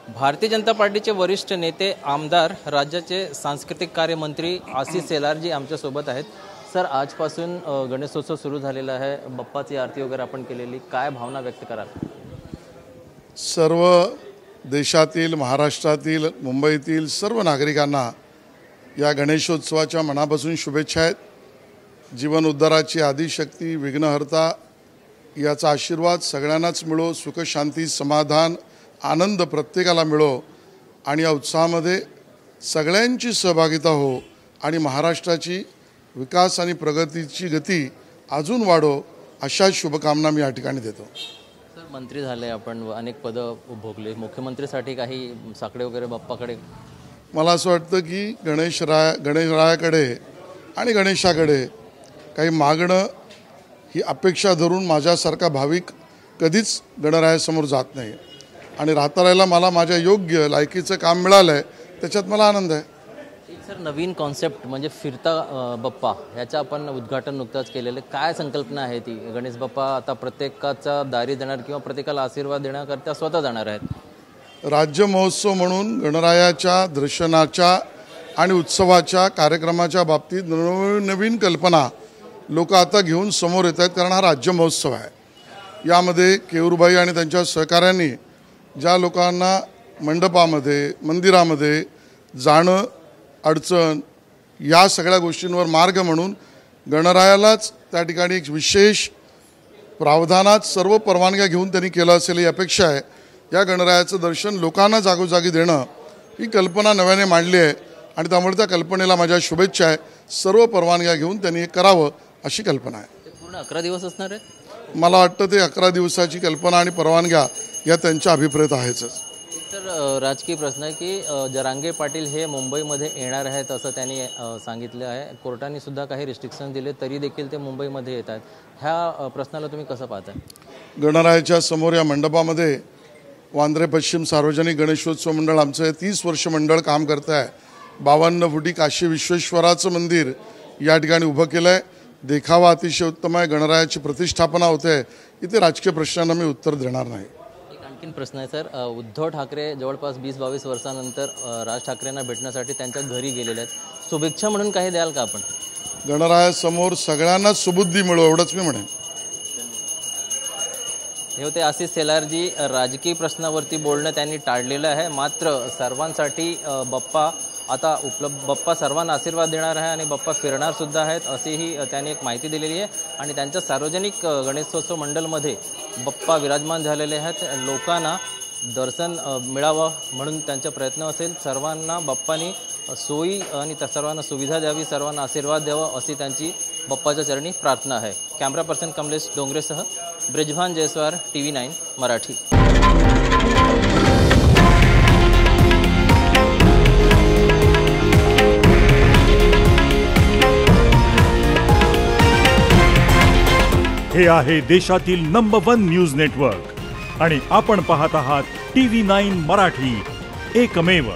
भारतीय जनता पार्टीचे वरिष्ठ नेते आमदार राज्याचे सांस्कृतिक कार्य मंत्री आशिष शेलारजी आमच्या सोबत आहेत। सर, आजपासून गणेशोत्सव सुरू झालेला आहे, बाप्पाची आरती वगैरे आपण केलेली, काय भावना व्यक्त कराल? सर्व देशातील, महाराष्ट्रातील, मुंबईतील सर्व नागरिकांना या गणेशोत्सवाच्या मनापासून शुभेच्छा आहेत। जीवन उद्धाराची आदिशक्ती, विघ्नहर्ता याचा आशीर्वाद सगळ्यांनाच मिळो, सुख शांती समाधान आनंद प्रत्येकाला मिळो आणि या उत्सवामध्ये सगळ्यांची सहभागिता हो आणि महाराष्ट्राची विकास आणि प्रगतीची गती अजून वाढो अशा शुभकामना मी या ठिकाणी देतो। सर, मंत्री झाले आपण, अनेक पदं भोगले, मुख्यमंत्रीसाठी काही साकडे वगैरे बाप्पाकडे? मला असं वाटतं की गणेशरायाकडे आणि गणेशाकडे काही मागणं ही अपेक्षा धरून माझ्यासारखा भाविक कधीच गणरायासमोर जात नाही आणि राहता राहायला मला माझ्या योग्य लायकीचं काम मिळालं आहे, त्याच्यात मला आनंद आहे। सर, नवीन कॉन्सेप्ट म्हणजे फिरता बाप्पा याचं आपण उद्घाटन नुकताच केलेलं, काय संकल्पना आहे ती? गणेश बाप्पा आता प्रत्येकाचा दारी देणार किंवा प्रत्येकाला आशीर्वाद देण्याकरता स्वतः जाणार आहेत? राज्य महोत्सव म्हणून गणरायाच्या दर्शनाच्या आणि उत्सवाच्या कार्यक्रमाच्या बाबतीत नवीन कल्पना लोक आता घेऊन समोर येत आहेत, कारण हा राज्य महोत्सव आहे। यामध्ये केऊरबाई आणि त्यांच्या सहकाऱ्यांनी ज्या लोकांना मंडपामध्ये मंदिरामध्ये जाणं अडचण या सगळ्या गोष्टींवर मार्ग म्हणून गणरायालाच त्या ठिकाणी एक विशेष प्रावधानात सर्व परवानग्या घेऊन त्यांनी केलं असेल ही अपेक्षा आहे। या गणरायाचं दर्शन लोकांना जागोजागी देणं ही कल्पना नव्याने मांडली आहे आणि त्यामुळे त्या कल्पनेला माझ्या शुभेच्छा आहे। सर्व परवानग्या घेऊन त्यांनी हे करावं अशी कल्पना आहे। पूर्ण 11 दिवस असणार आहे? मला वाटतं ते 11 दिवसाची कल्पना आणि परवानग्या या त्यांच्या अभिप्रेत आहेच। तर राजकीय प्रश्न आहे की जरांगे पाटील हे मुंबईमध्ये येणार आहेत असं त्यांनी सांगितलं आहे। कोर्टाने सुद्धा काही रिस्ट्रिक्शन दिले तरी देखील ते मुंबईमध्ये येत आहेत। ह्या प्रश्नाला तुम्ही कसं पाहताय? गणरायाच्या समोर या मंडपामध्ये वांद्रे पश्चिम सार्वजनिक गणेशोत्सव मंडळ आमचं हे 30 वर्ष मंडळ काम करत आहे। 52 फुटी काशी विश्वेश्वराचं मंदिर या ठिकाणी उभं केलं आहे। देखावा अतिशय उत्तम आहे, गणरायाची प्रतिष्ठापना होते, इथे राजकीय प्रश्नांना मी उत्तर देणार नाही। आणखीन प्रश्न आहे सर, उद्धव ठाकरे जवळपास 20-22 वर्षानंतर राज ठाकरेंना भेटण्यासाठी त्यांच्या घरी गेलेले आहेत, शुभेच्छा म्हणून काही द्याल का आपण? गणरायासमोर सगळ्यांना सुबुद्धी मिळो एवढंच मी म्हणेन। हे होते आशिष शेलारजी। राजकीय प्रश्नावरती बोलणं त्यांनी टाळलेलं आहे, मात्र सर्वांसाठी बाप्पा आता उपलब्ध, बाप्पा सर्वांना आशीर्वाद देणार आहे आणि बाप्पा फिरणार सुद्धा आहेत अशीही त्यांनी एक माहिती दिलेली आहे। आणि त्यांच्या सार्वजनिक गणेशोत्सव मंडळमध्ये बाप्पा विराजमान झालेले आहेत, लोकांना दर्शन मिळावं म्हणून त्यांचा प्रयत्न असेल। सर्वांना बाप्पानी सोयी आणि सर्वांना सुविधा द्यावी, सर्वांना आशीर्वाद द्यावा अशी त्यांची बाप्पाच्या चरणी प्रार्थना आहे। कॅमेरा पर्सन कमलेश डोंगरेसह ब्रिजभान जयस्वार, TV9 मराठी। हे आहे देशातील नंबर 1 न्यूज नेटवर्क आणि आपण पाहत आहात TV9 मराठी, एकमेव।